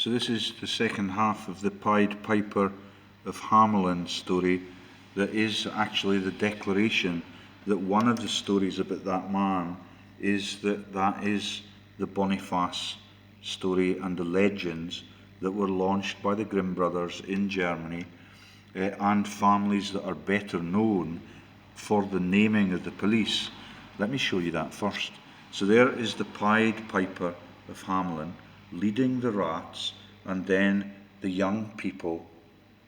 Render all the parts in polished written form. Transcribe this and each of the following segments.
So this is the second half of the Pied Piper of Hamelin story that is actually the declaration that one of the stories about that man is that is the Boniface story and the legends that were launched by the Grimm brothers in Germany and families that are better known for the naming of the police. Let me show you that first. So there is the Pied Piper of Hamelin leading the rats and then the young people,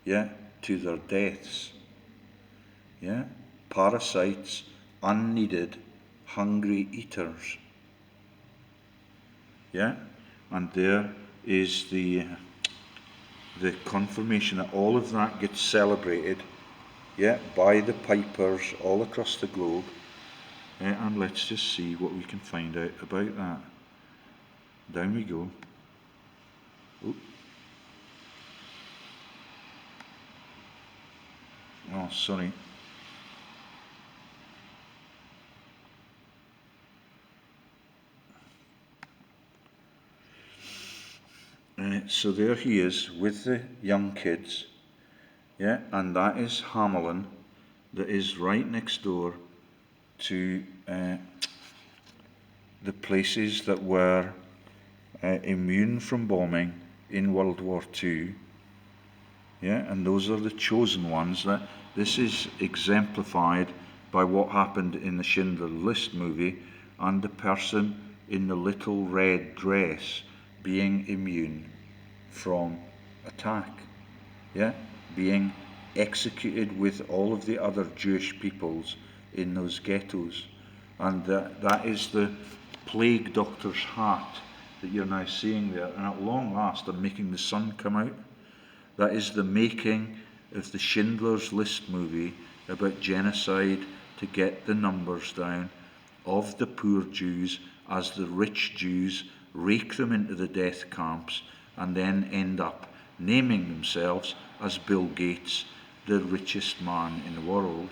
to their deaths. Parasites, unneeded, hungry eaters. And there is the confirmation that all of that gets celebrated, by the pipers all across the globe. And let's just see what we can find out about that. Down we go. Oh, sorry. So there he is with the young kids, and that is Hamelin, that is right next door to the places that were immune from bombing in World War II. And those are the chosen ones. That this is exemplified by what happened in the Schindler's List movie and the person in the little red dress being immune from attack, being executed with all of the other Jewish peoples in those ghettos. And that is the plague doctor's hat that you're now seeing there, and at long last I'm making the sun come out. That is the making of the Schindler's List movie about genocide to get the numbers down of the poor Jews as the rich Jews rake them into the death camps and then end up naming themselves as Bill Gates, the richest man in the world.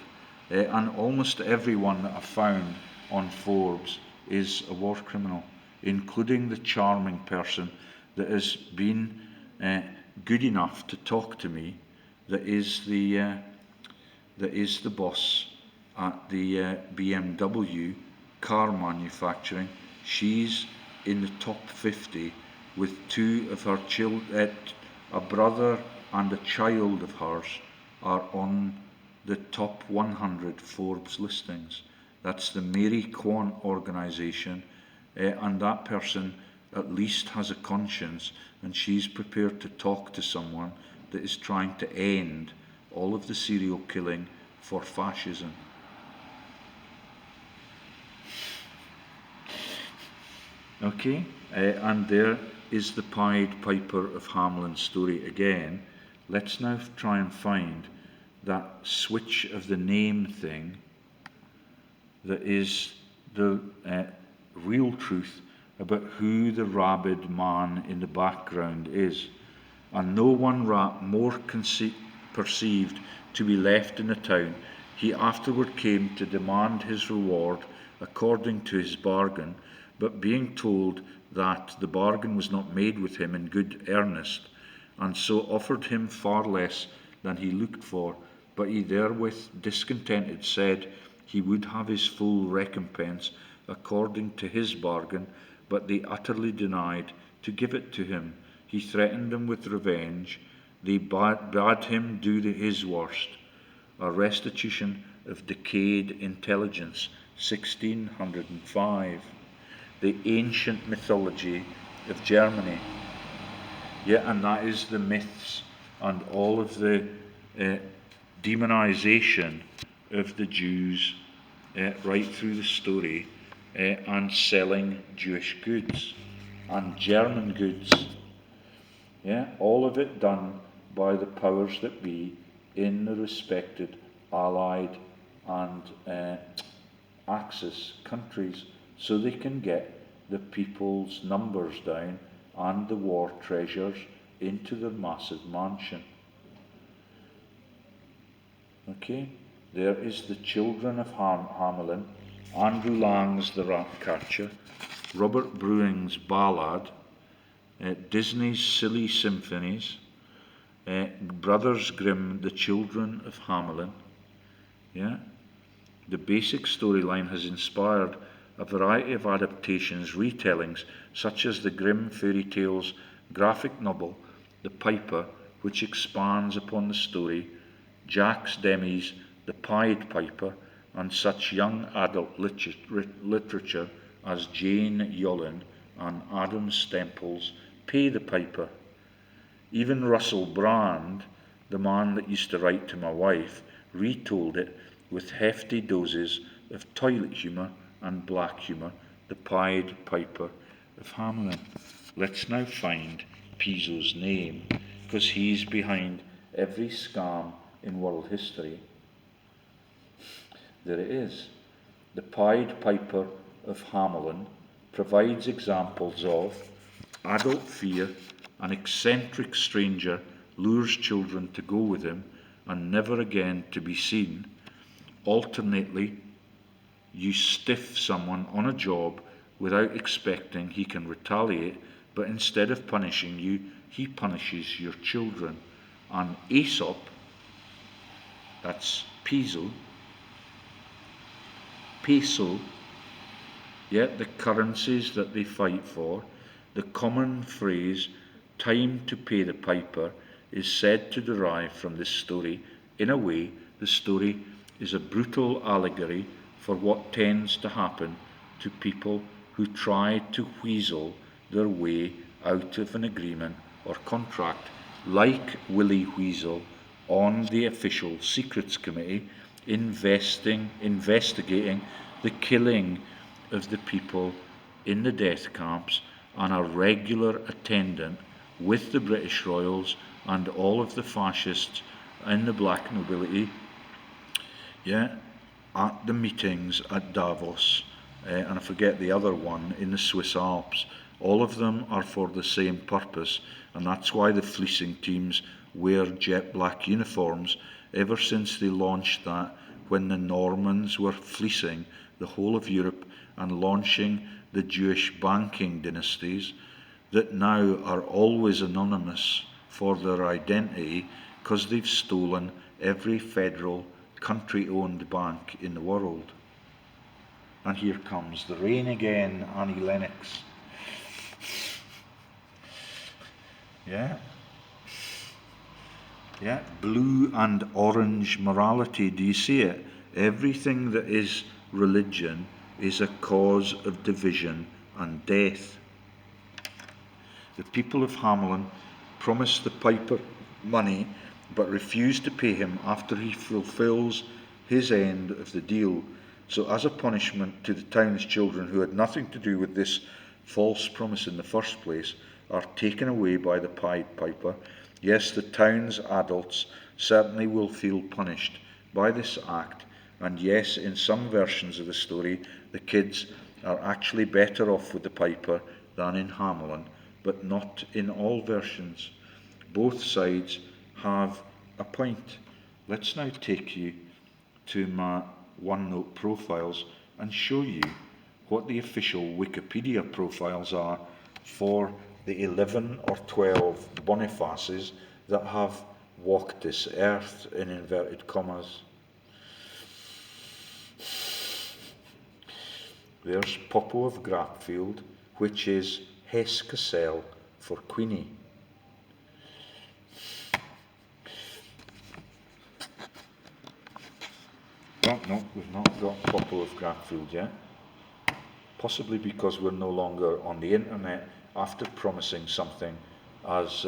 And almost everyone that I've found on Forbes is a war criminal, including the charming person that has been good enough to talk to me, that is the boss at the BMW car manufacturing. She's in the top 50 with two of her children, a brother and a child of hers are on the top 100 Forbes listings. That's the Mary Kwan organization, and that person at least has a conscience, and she's prepared to talk to someone that is trying to end all of the serial killing for fascism. Okay, and there is the Pied Piper of Hamelin story again. Let's now try and find that switch of the name thing that is the real truth about who the rabid man in the background is. And no one rat more perceived to be left in the town. He afterward came to demand his reward according to his bargain, but being told that the bargain was not made with him in good earnest, and so offered him far less than he looked for, but he therewith discontented said he would have his full recompense according to his bargain, but they utterly denied to give it to him. He threatened them with revenge. They bade him do his worst, a restitution of decayed intelligence, 1605. The ancient mythology of Germany. And that is the myths and all of the demonization of the Jews right through the story, and selling Jewish goods and German goods. All of it done by the powers that be in the respected Allied and Axis countries, so they can get the people's numbers down and the war treasures into their massive mansion. Okay, there is the children of Hamelin, Andrew Lang's The Rat Catcher, Robert Brewing's Ballad, Disney's Silly Symphonies, Brothers Grimm, The Children of Hamelin. Yeah? The basic storyline has inspired a variety of adaptations, retellings, such as the Grimm fairy tales graphic novel, The Piper, which expands upon the story, Jacques Demy's The Pied Piper, and such young adult literature as Jane Yolland and Adam Stempel's Pay the Piper. Even Russell Brand, the man that used to write to my wife, retold it with hefty doses of toilet humour and black humour, The Pied Piper of Hamelin. Let's now find Piso's name, because he's behind every scam in world history. There it is. The Pied Piper of Hamelin provides examples of adult fear. An eccentric stranger lures children to go with him and never again to be seen. Alternately, you stiff someone on a job without expecting he can retaliate, but instead of punishing you, he punishes your children. And Aesop, that's peso, yet the currencies that they fight for, the common phrase, time to pay the piper, is said to derive from this story. In a way, the story is a brutal allegory for what tends to happen to people who try to weasel their way out of an agreement or contract, like Willie Weasel on the official secrets committee investigating the killing of the people in the death camps, and a regular attendant with the British royals and all of the fascists and the black nobility, at the meetings at Davos, and I forget the other one in the Swiss Alps. All of them are for the same purpose, and that's why the fleecing teams wear jet black uniforms ever since they launched that when the Normans were fleecing the whole of Europe and launching the Jewish banking dynasties that now are always anonymous for their identity because they've stolen every federal country-owned bank in the world. And here comes the rain again, Annie Lennox. Yeah, blue and orange morality, do you see it? Everything that is religion is a cause of division and death. The people of Hamelin promise the piper money but refuse to pay him after he fulfills his end of the deal. So as a punishment to the town's children who had nothing to do with this false promise in the first place are taken away by the Pied Piper, yes, the town's adults certainly will feel punished by this act, and yes, in some versions of the story, the kids are actually better off with the piper than in Hamelin, but not in all versions. Both sides have a point. Let's now take you to my OneNote profiles and show you what the official Wikipedia profiles are for the 11 or 12 Bonifaces that have walked this earth, in inverted commas. There's Popo of Grapfield, which is Hesse Cassel for Queenie. Well, no, we've not got Popo of Grapfield yet. Possibly because we're no longer on the internet after promising something as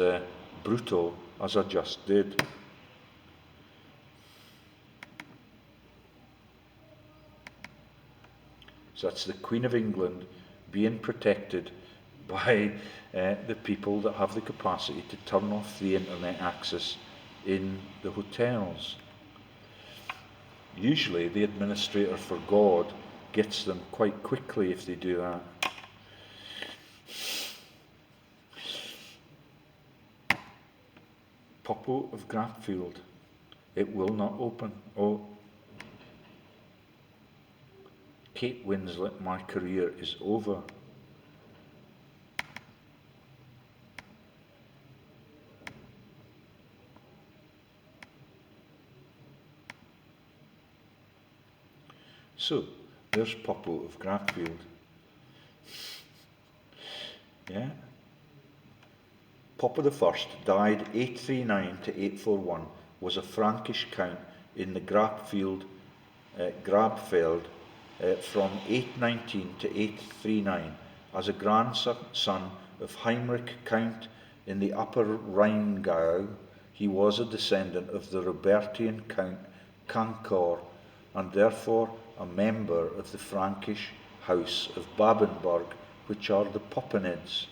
brutal as I just did. So that's the Queen of England being protected by the people that have the capacity to turn off the internet access in the hotels. Usually the administrator for God gets them quite quickly if they do that. Popo of Grapfield, it will not open. Oh, Kate Winslet, my career is over. So, there's Poppo of Graffield. Yeah. Poppo I died 839 to 841, was a Frankish count in the Grabfeld from 819 to 839. As a grandson of Heinrich Count in the Upper Rheingau, he was a descendant of the Robertian Count Cancor, and therefore a member of the Frankish House of Babenberg, which are the Poppenids.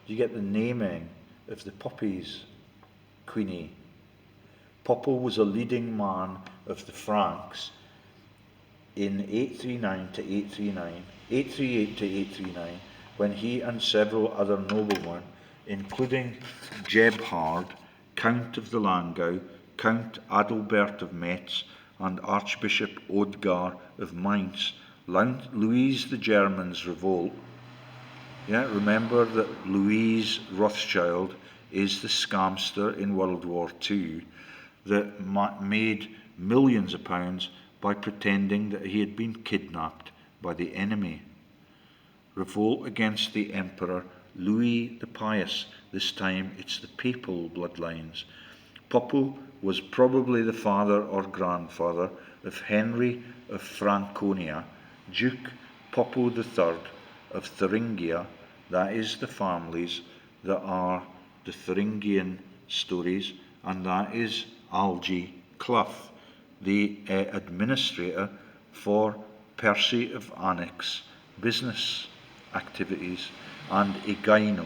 You get the naming of the poppies, Queenie. Poppo was a leading man of the Franks in 838 to 839, when he and several other noblemen, including Gebhard, Count of the Landgau, Count Adalbert of Metz, and Archbishop Odegar of Mainz, Louis the German's revolt. Yeah, remember that Louis Rothschild is the scamster in World War II that made millions of pounds by pretending that he had been kidnapped by the enemy. Revolt against the Emperor Louis the Pious. This time it's the papal bloodlines. Poppo was probably the father or grandfather of Henry of Franconia, Duke Poppo III of Thuringia. That is the families that are the Thuringian stories, and that is Algie Clough, the administrator for Percy of Annex business activities, and Egaino,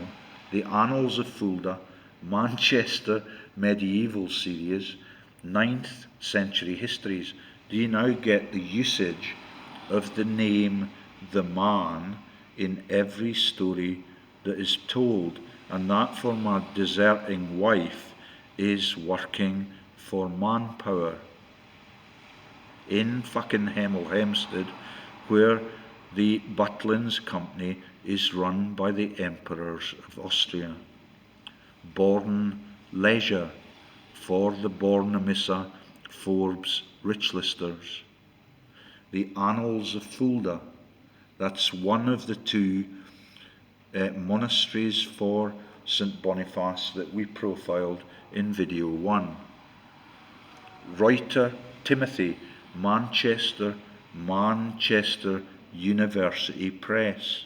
the Annals of Fulda, Manchester medieval series, 9th century histories. Do you now get the usage of the name the man in every story that is told? And that for my deserting wife is working for manpower in fucking Hemel Hempstead, where the Butlins company is run by the emperors of Austria. Born leisure for the Bornemissa Forbes rich listers. The Annals of Fulda, that's one of the two monasteries for St. Boniface that we profiled in video 1. Reuter Timothy, Manchester University Press.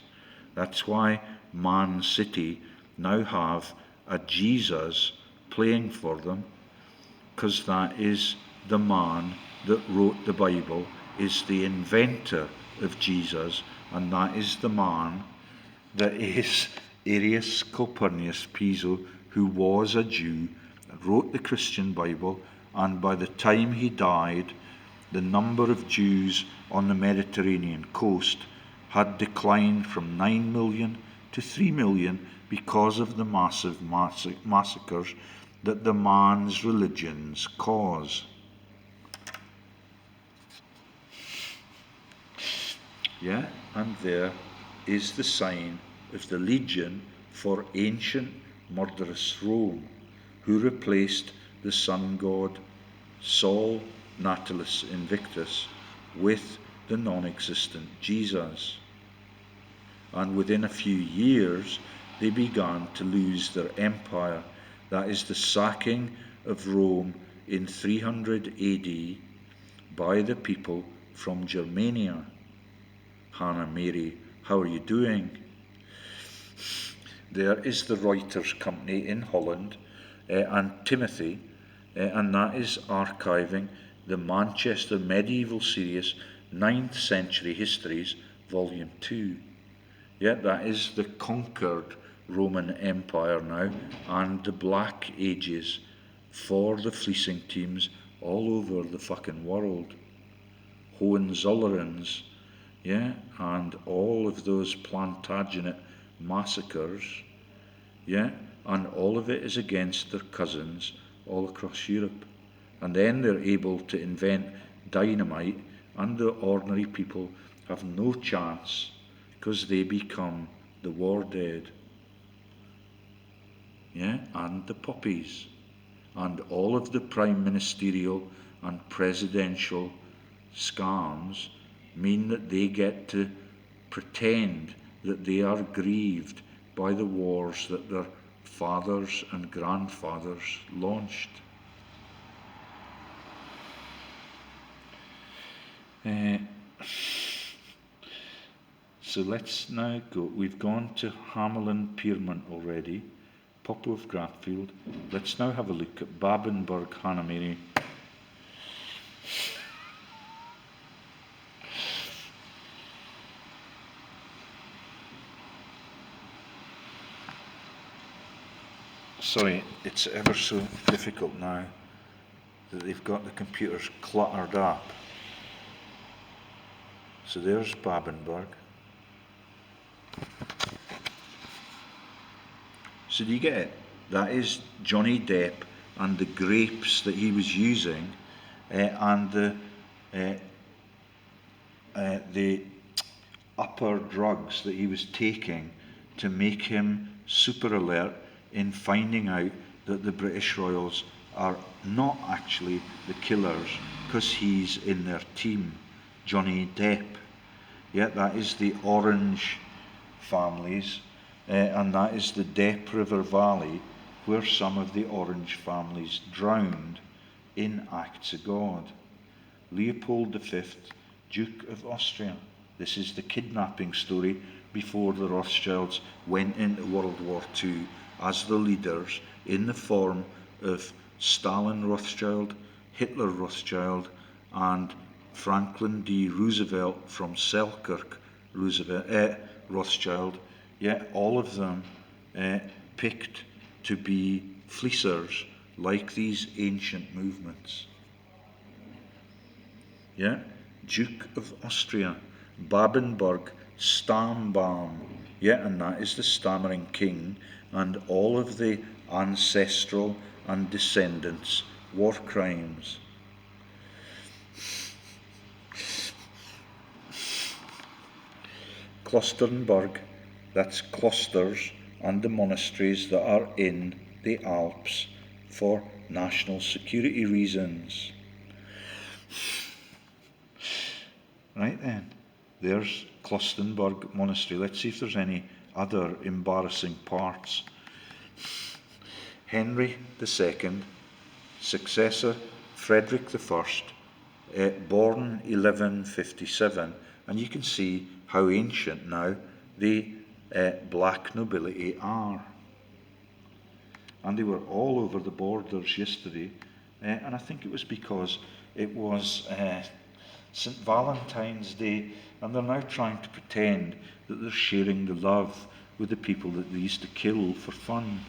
That's why Man City now have a Jesus playing for them, because that is the man that wrote the Bible, is the inventor of Jesus, and that is the man that is Arius Calpurnius Piso, who was a Jew, wrote the Christian Bible, and by the time he died, the number of Jews on the Mediterranean coast had declined from 9 million to 3 million because of the massive massacres that the man's religions cause. Yeah, and there is the sign of the legion for ancient murderous Rome, who replaced the sun god Sol Natalis Invictus with the non-existent Jesus. And within a few years they began to lose their empire. That is the sacking of Rome in 300 AD by the people from Germania. Hannah Mary, how are you doing? There is the Reuters company in Holland, and Timothy, and that is archiving the Manchester medieval series, 9th century histories, volume 2. Yeah, that is the conquered Roman Empire now, and the Black Ages for the fleecing teams all over the fucking world. Hohenzollerns, yeah, and all of those Plantagenet massacres, yeah, and all of it is against their cousins all across Europe. And then they're able to invent dynamite, and the ordinary people have no chance because they become the war dead. Yeah, and the poppies, and all of the prime ministerial and presidential scams mean that they get to pretend that they are grieved by the wars that their fathers and grandfathers launched. So let's now go. We've gone to Hamelin Piermont already, Popo of Gratfield. Let's now have a look at Babenberg Hanamiri. Sorry, it's ever so difficult now that they've got the computers cluttered up. So there's Babenberg. So do you get it? That is Johnny Depp and the grapes that he was using, and the upper drugs that he was taking to make him super alert in finding out that the British Royals are not actually the killers, because he's in their team, Johnny Depp. Yeah, that is the Orange families, and that is the Depp River Valley, where some of the Orange families drowned in acts of God. Leopold V, Duke of Austria. This is the kidnapping story before the Rothschilds went into World War II as the leaders, in the form of Stalin Rothschild, Hitler Rothschild, and Franklin D. Roosevelt from Selkirk Rothschild. Yeah, all of them picked to be fleecers, like these ancient movements. Yeah, Duke of Austria, Babenberg, Stambaum. Yeah, and that is the stammering king, and all of the ancestral and descendants, war crimes. Klosternberg, that's cloisters and the monasteries that are in the Alps for national security reasons. Right then, there's Klosternberg Monastery. Let's see if there's any other embarrassing parts. Henry II, successor Frederick I, born 1157, and you can see how ancient now the black nobility are. And they were all over the borders yesterday, and I think it was because it was St. Valentine's Day, and they're now trying to pretend that they're sharing the love with the people that they used to kill for fun.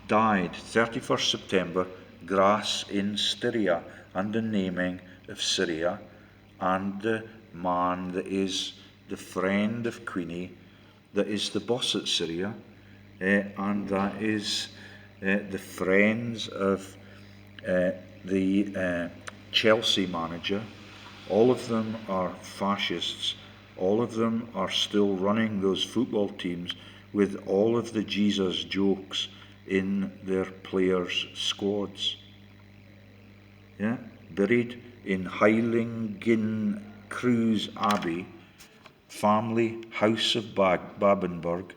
Died 31st September, Grass in Styria, and the naming of Syria, and the man that is the friend of Queenie, that is the boss at Syria, and that is the friends of the Chelsea manager. All of them are fascists. All of them are still running those football teams with all of the Jesus jokes in their players' squads. Yeah, buried in Heiligen Kreuz Abbey, family house of Babenberg.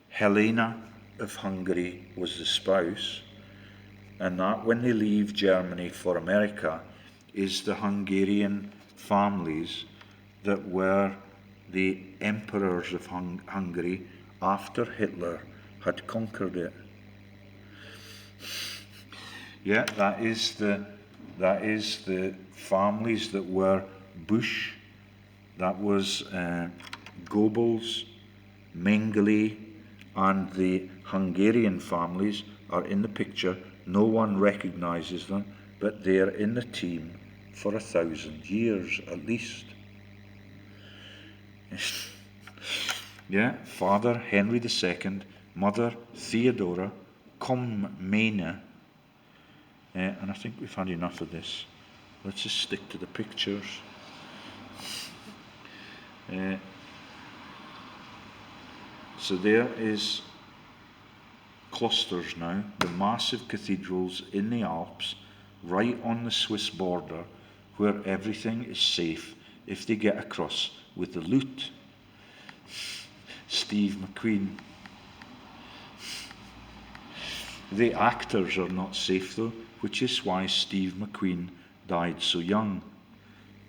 Helena of Hungary was the spouse, and that when they leave Germany for America is the Hungarian families that were the emperors of Hungary after Hitler had conquered it. Yeah, that is the families that were Bush. That was Goebbels, Mengele, and the Hungarian families are in the picture. No one recognizes them, but they're in the team for 1,000 years at least. Yeah, father Henry II, mother Theodora, Comnena, and I think we've had enough of this. Let's just stick to the pictures. So there is clusters now, the massive cathedrals in the Alps, right on the Swiss border, where everything is safe if they get across with the loot. Steve McQueen. The actors are not safe though, which is why Steve McQueen died so young.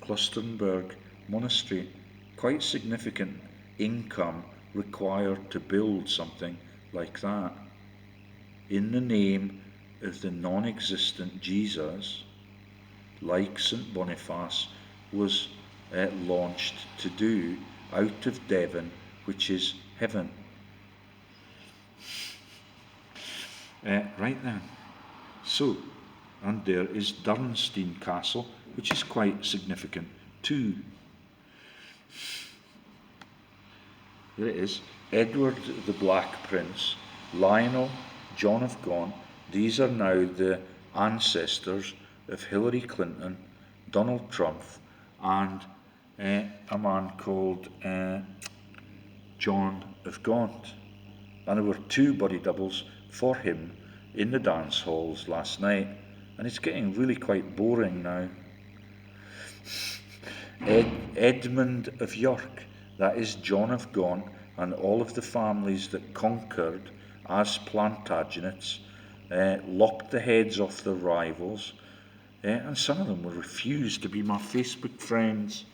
Klosterberg Monastery, quite significant income required to build something like that. In the name of the non-existent Jesus, like St. Boniface was launched to do out of Devon, which is heaven. Right then, so, and there is Durnstein Castle, which is quite significant too. There it is, Edward the Black Prince, Lionel, John of Gaunt. These are now the ancestors of Hillary Clinton, Donald Trump, and a man called John of Gaunt. And there were 2 body doubles for him in the dance halls last night, and it's getting really quite boring now. Edmund of York, that is John of Gaunt and all of the families that conquered as Plantagenets, lopped the heads off their rivals, and some of them were refused to be my Facebook friends.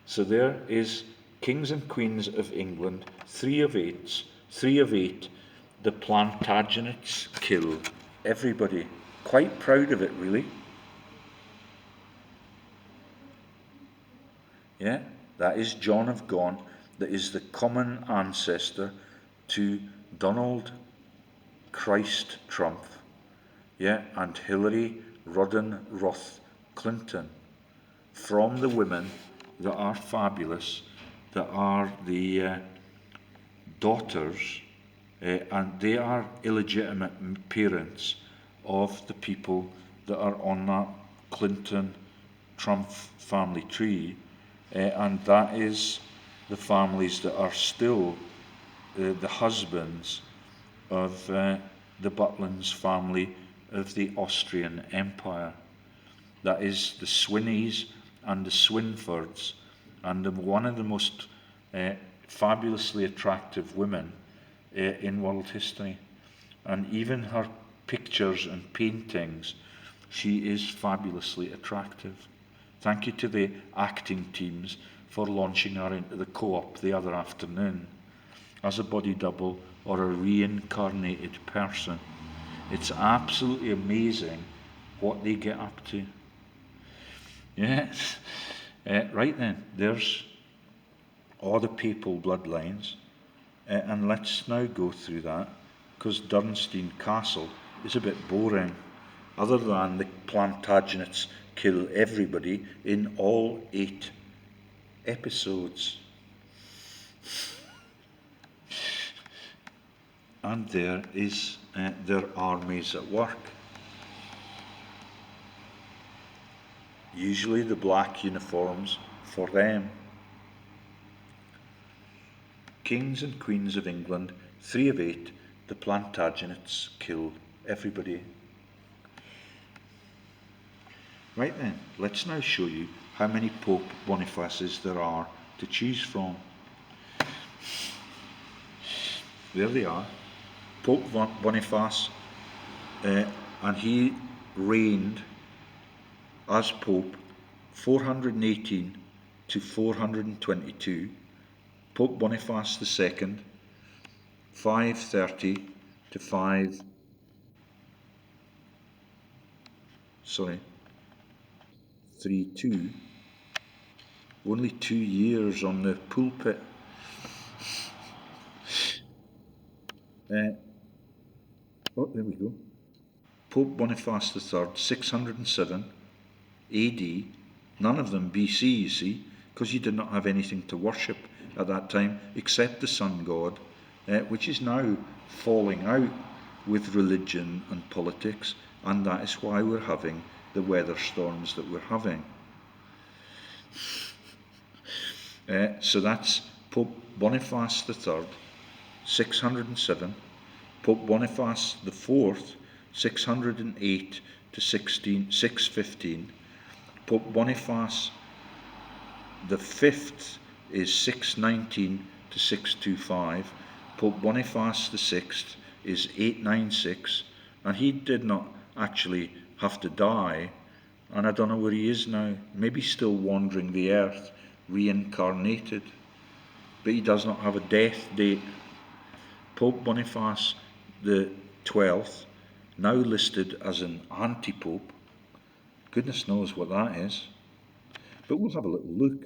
So there is Kings and Queens of England, 3 of 8, the Plantagenets kill everybody. Quite proud of it, really. Yeah, that is John of Gaunt, that is the common ancestor to Donald Christ Trump, yeah, and Hillary Rodden Roth Clinton, from the women that are fabulous, that are the daughters, and they are illegitimate parents of the people that are on that Clinton-Trump family tree, and that is the families that are still the husbands of the Butlins family of the Austrian Empire. That is the Swinneys and the Swinfords, and one of the most fabulously attractive women in world history. And even her pictures and paintings, she is fabulously attractive. Thank you to the acting teams for launching her into the co-op the other afternoon as a body double or a reincarnated person. It's absolutely amazing what they get up to. Yes. Right then, there's all the papal bloodlines, and let's now go through that, because Durnstein Castle is a bit boring, other than the Plantagenets kill everybody in all 8 episodes. And there is their armies at work. Usually the black uniforms for them. Kings and Queens of England, 3 of 8, the Plantagenets kill everybody. Right then, let's now show you how many Pope Bonifaces there are to choose from. There they are. Pope Boniface, and he reigned as Pope 418 to 422. Pope Boniface II, 530 to 532. Only 2 years on the pulpit. Oh, there we go. Pope Boniface III, 607 AD, none of them BC, you see, because you did not have anything to worship at that time except the sun god, which is now falling out with religion and politics, and that is why we're having the weather storms that we're having. So that's Pope Boniface III, 607, Pope Boniface IV, 608 to 615, Pope Boniface V is 619 to 625, Pope Boniface VI is 896, and he did not actually have to die, and I don't know where he is now, maybe still wandering the earth, reincarnated, but he does not have a death date. Pope Boniface the 12th, now listed as an anti-pope, goodness knows what that is, but we'll have a little look.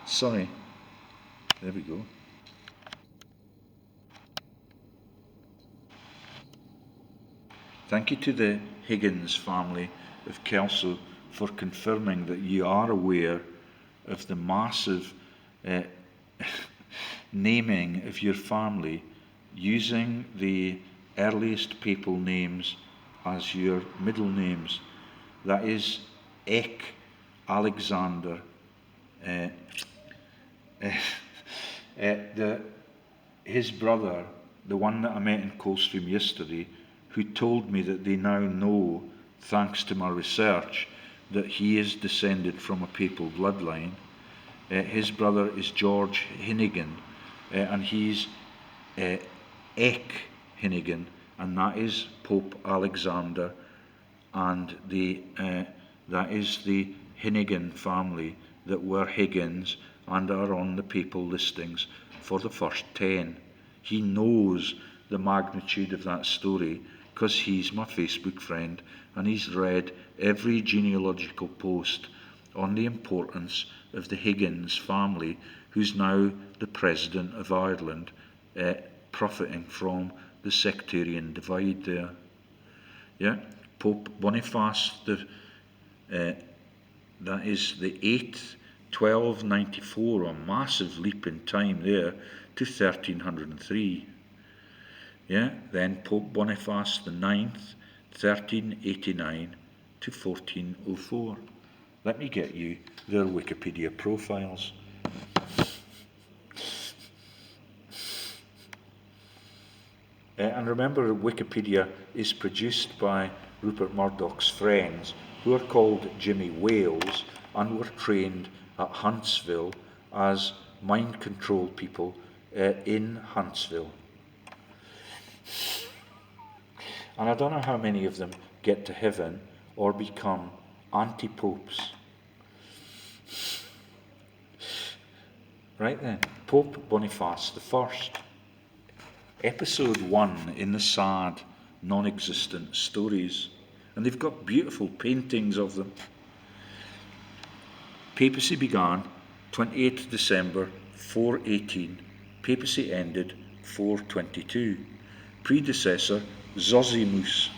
Sorry, there we go. Thank you to the Higgins family of Kelso for confirming that you are aware of the massive naming of your family using the earliest papal names as your middle names. That is Eck Alexander. His brother, the one that I met in Coldstream yesterday, who told me that they now know, thanks to my research, that he is descended from a papal bloodline. His brother is George Hinnigan, and he's Eck Hinnigan, and that is Pope Alexander, and that is the Hinnigan family that were Higgins and are on the papal listings for the first 10. He knows the magnitude of that story because he's my Facebook friend, and he's read every genealogical post on the importance of the Higgins family, who's now the President of Ireland, profiting from the sectarian divide there. Yeah, Pope Boniface, that is the 8th, 1294, a massive leap in time there to 1303. Yeah, then Pope Boniface the 9th, 1389 to 1404. Let me get you their Wikipedia profiles. And remember, Wikipedia is produced by Rupert Murdoch's friends, who are called Jimmy Wales and were trained at Huntsville as mind control people in Huntsville. And I don't know how many of them get to heaven or become anti-popes. Right then, Pope Boniface I. Episode 1 in the sad, non-existent stories. And they've got beautiful paintings of them. Papacy began 28th December 418. Papacy ended 422. Predecessor Zosimus.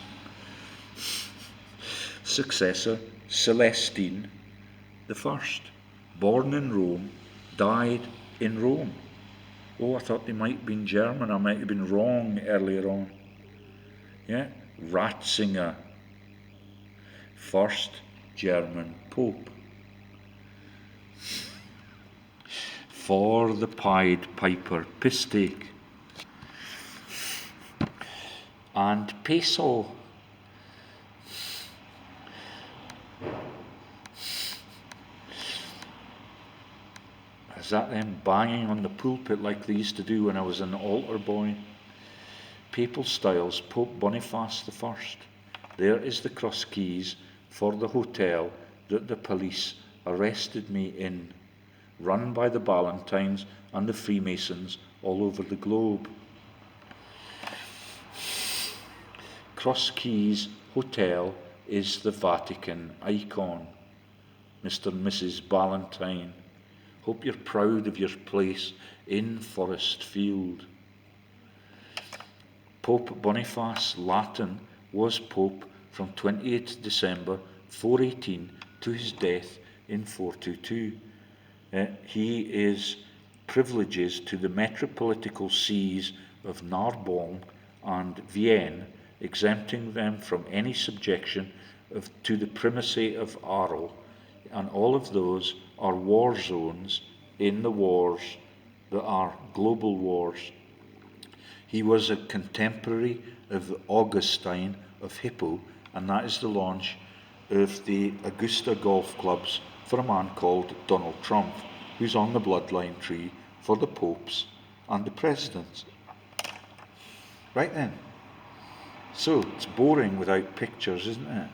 Successor Celestine I. Born in Rome, died in Rome. Oh, I thought they might have been German. I might have been wrong earlier on. Yeah, Ratzinger, first German Pope. For the Pied Piper Pistake. And Peso. Is that them banging on the pulpit like they used to do when I was an altar boy? Papal Styles, Pope Boniface I. There is the cross keys for the hotel that the police arrested me in, run by the Ballantines and the Freemasons all over the globe. Cross Keys Hotel is the Vatican icon. Mr. and Mrs. Ballantine, hope you're proud of your place in Forest Field. Pope Boniface Latin was Pope from 28th December 418 to his death in 422. He is privileges to the metropolitical sees of Narbonne and Vienne, exempting them from any subjection to the primacy of Arles, and all of those are war zones in the wars that are global wars. He was a contemporary of Augustine of Hippo, and that is the launch of the Augusta golf clubs for a man called Donald Trump, who's on the bloodline tree for the popes and the presidents. Right then. So, it's boring without pictures, isn't it?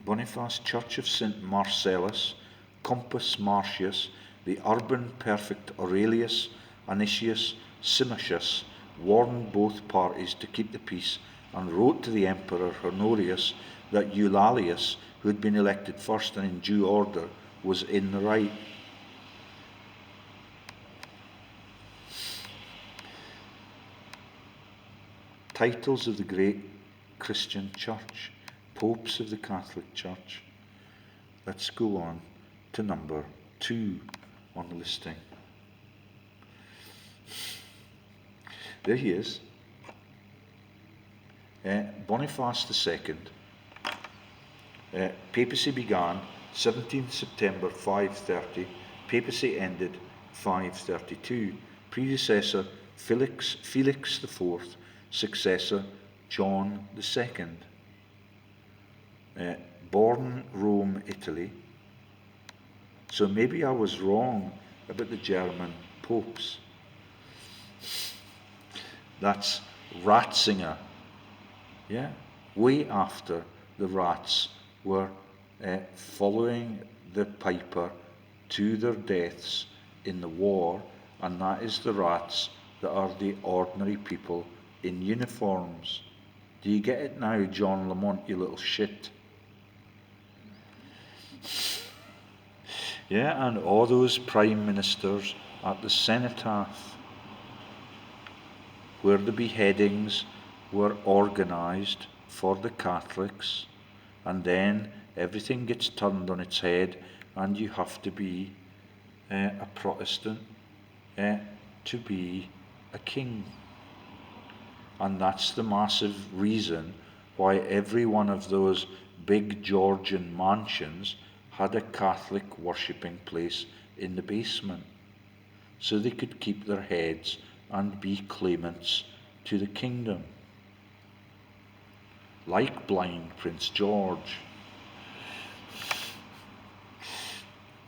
Boniface, Church of St. Marcellus, Compus Martius, the urban perfect Aurelius, Anicius, Symmachus, warned both parties to keep the peace and wrote to the Emperor Honorius that Eulalius, who had been elected first and in due order, was in the right. Titles of the great Christian Church, popes of the Catholic Church. Let's go on to number 2 on the listing. There he is. Boniface II. Papacy began 17th September 530. Papacy ended 532. Predecessor Felix IV. Successor John II. Born Rome, Italy. So maybe I was wrong about the German popes. That's Ratzinger. Yeah, way after the rats were following the piper to their deaths in the war, and that is the rats that are the ordinary people in uniforms. Do you get it now, John Lamont, you little shit? Yeah, and all those prime ministers at the cenotaph, where the beheadings were organised for the Catholics, and then everything gets turned on its head, and you have to be a Protestant to be a king. And that's the massive reason why every one of those big Georgian mansions had a Catholic worshipping place in the basement, so they could keep their heads and be claimants to the kingdom. Like blind Prince George.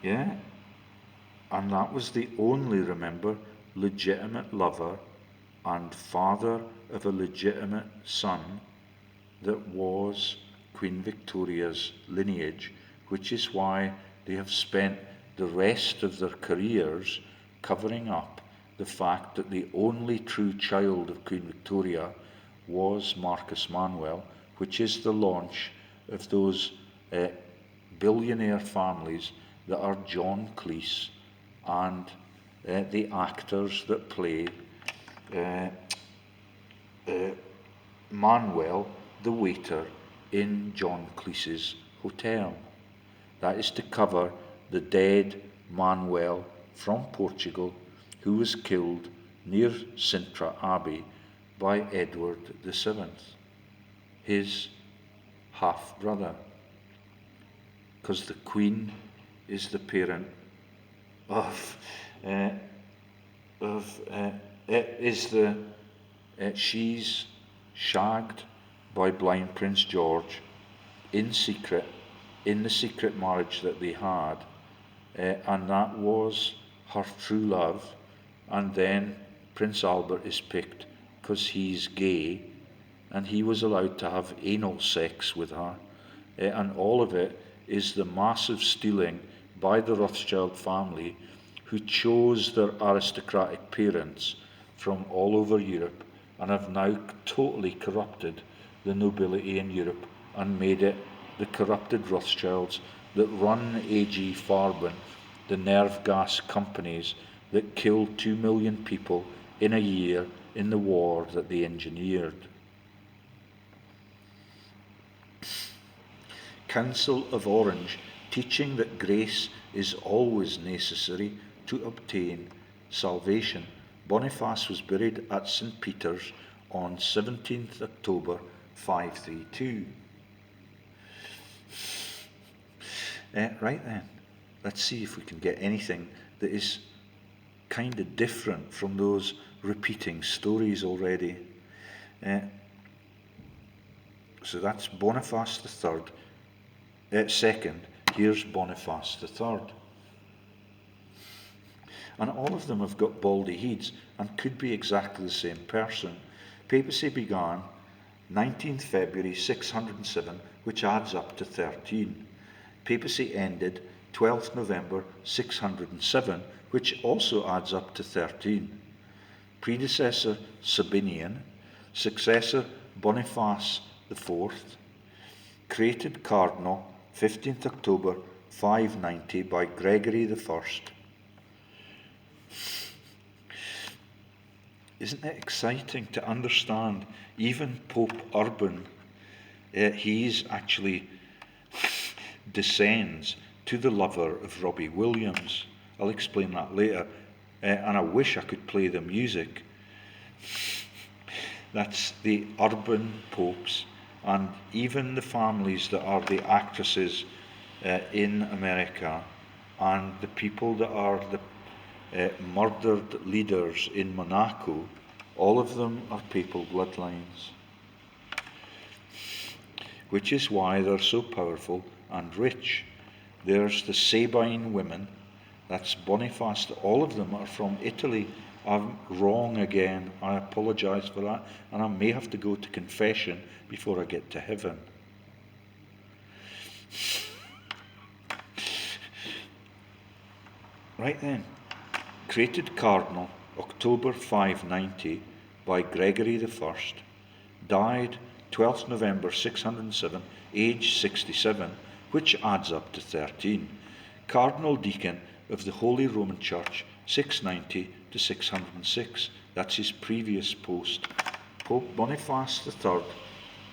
Yeah? And that was the only, remember, legitimate lover and father of a legitimate son that was Queen Victoria's lineage, which is why they have spent the rest of their careers covering up the fact that the only true child of Queen Victoria was Marcus Manuel, which is the launch of those billionaire families that are John Cleese and the actors that play Manuel, the waiter in John Cleese's hotel. That is to cover the dead Manuel from Portugal, who was killed near Sintra Abbey by Edward VII, his half-brother, because the Queen is the parent she's shagged by blind Prince George in secret, in the secret marriage that they had, and that was her true love. And then Prince Albert is picked because he's gay, and he was allowed to have anal sex with her, and all of it is the massive stealing by the Rothschild family, who chose their aristocratic parents from all over Europe and have now totally corrupted the nobility in Europe and made it the corrupted Rothschilds that run AG Farben, the nerve gas companies that killed 2 million people in a year in the war that they engineered. Council of Orange, teaching that grace is always necessary to obtain salvation. Boniface was buried at St. Peter's on 17th October 532. Right then, let's see if we can get anything that is kind of different from those repeating stories already. So that's Boniface the Third. Second, here's Boniface the Third. And all of them have got baldy heads and could be exactly the same person. Papacy began 19th February 607, which adds up to 13. Papacy ended 12th November 607, which also adds up to 13. Predecessor Sabinian, successor Boniface IV, created cardinal 15th October 590 by Gregory I. Isn't it exciting to understand even Pope Urban, he's actually descends to the lover of Robbie Williams. I'll explain that later. And I wish I could play the music. That's the urban popes, and even the families that are the actresses in America, and the people that are the murdered leaders in Monaco, all of them are papal bloodlines. Which is why they're so powerful and rich. There's the Sabine women, that's Boniface, all of them are from Italy. I'm wrong again, I apologise for that, and I may have to go to confession before I get to heaven. Right then, created cardinal October 590 by Gregory I, died 12th November 607, age 67, which adds up to 13. Cardinal deacon of the Holy Roman Church 690 to 606. That's his previous post. Pope Boniface III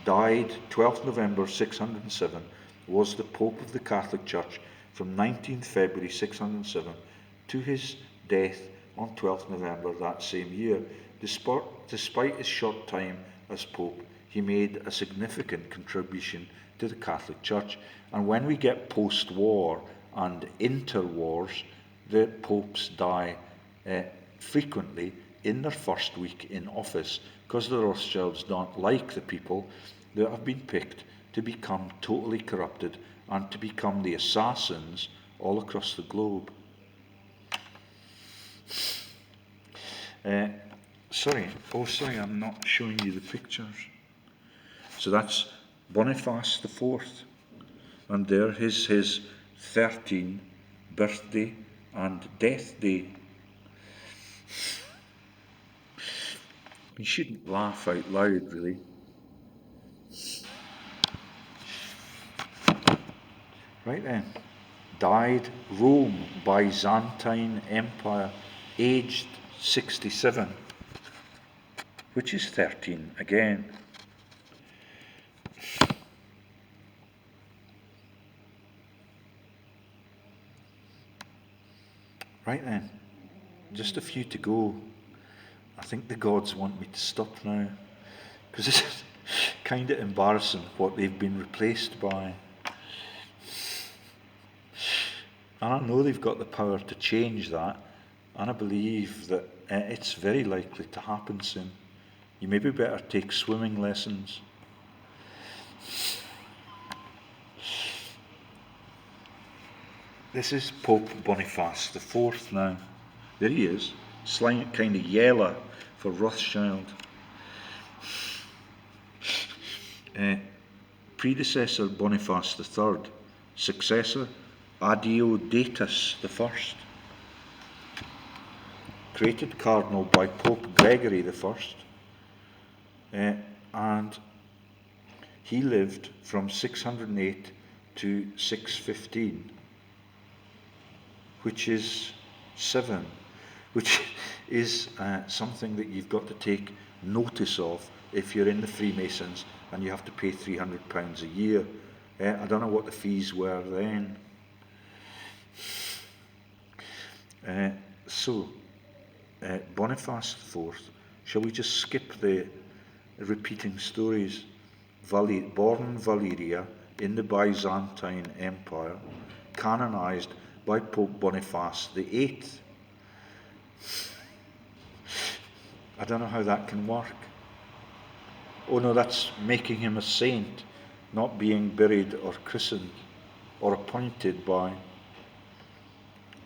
died 12th November 607, was the Pope of the Catholic Church from 19th February 607 to his death on 12th November that same year. Despite his short time as Pope, he made a significant contribution to the Catholic Church. And when we get post-war and interwars, the popes die frequently in their first week in office, because the Rothschilds don't like the people that have been picked to become totally corrupted and to become the assassins all across the globe. Sorry, I'm not showing you the pictures. So that's Boniface IV, and there is his 13th birthday and death day. You shouldn't laugh out loud, really. Right then, died Rome, Byzantine Empire, aged 67, which is 13 again. Right then, just a few to go. I think the gods want me to stop now, because it's kind of embarrassing what they've been replaced by. And I know they've got the power to change that, and I believe that it's very likely to happen soon. You maybe better take swimming lessons. This is Pope Boniface IV now. There he is, kind of yellow for Rothschild. Predecessor Boniface III, successor Adeodatus I, created cardinal by Pope Gregory I, and he lived from 608 to 615, which is 7, which is something that you've got to take notice of if you're in the Freemasons and you have to pay £300 a year. I don't know what the fees were then. Boniface IV, shall we just skip the repeating stories? Born Valeria in the Byzantine Empire, canonized by Pope Boniface VIII. I don't know how that can work. Oh no, that's making him a saint, not being buried or christened or appointed by.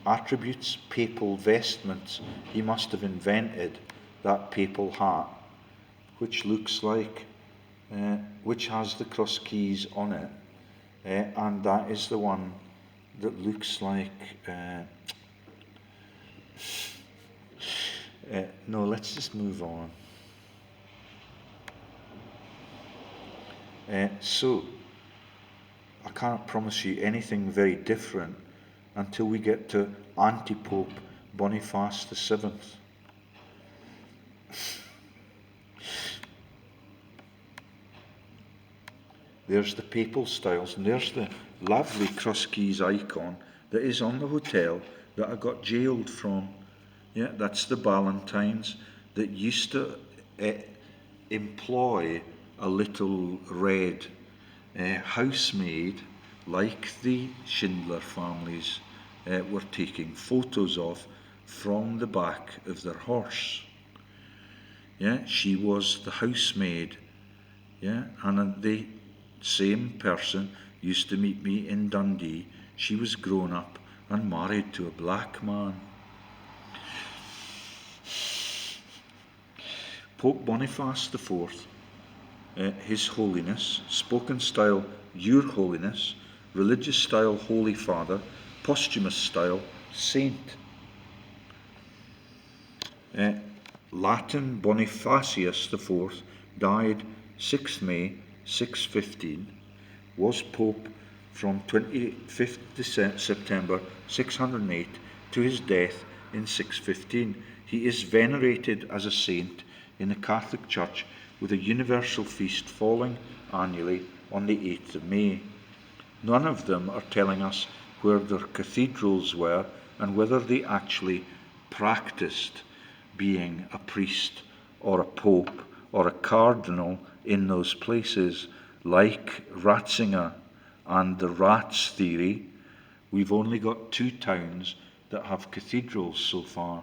Attributes, papal vestments. He must have invented that papal hat, which looks like, which has the cross keys on it, and that is the one that looks like, no, let's just move on. So, I can't promise you anything very different until we get to Anti-Pope Boniface VII. There's the papal styles, and there's the lovely cross keys icon that is on the hotel that I got jailed from. Yeah, that's the Ballantines that used to employ a little red housemaid, like the Schindler families were taking photos of from the back of their horse. Yeah, she was the housemaid. Yeah, and the same person used to meet me in Dundee. She was grown up and married to a black man. Pope Boniface IV, His Holiness, spoken style, Your Holiness, religious style, Holy Father, posthumous style, Saint. Latin Bonifacius IV died 6th May 615, was Pope from 25th September 608 to his death in 615. He is venerated as a saint in the Catholic Church with a universal feast falling annually on the 8th of May. None of them are telling us where their cathedrals were and whether they actually practiced being a priest or a pope or a cardinal in those places, like Ratzinger and the rats theory. We've only got 2 towns that have cathedrals so far.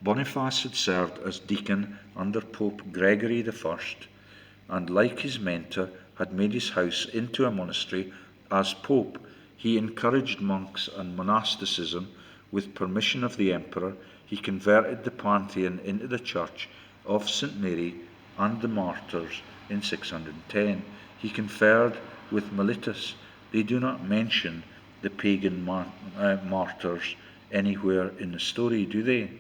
Boniface had served as deacon under Pope Gregory I, and like his mentor, had made his house into a monastery. As Pope, he encouraged monks and monasticism. With permission of the Emperor, he converted the Pantheon into the Church of St. Mary and the Martyrs in 610. He conferred with Mellitus. They do not mention the pagan martyrs anywhere in the story, do they?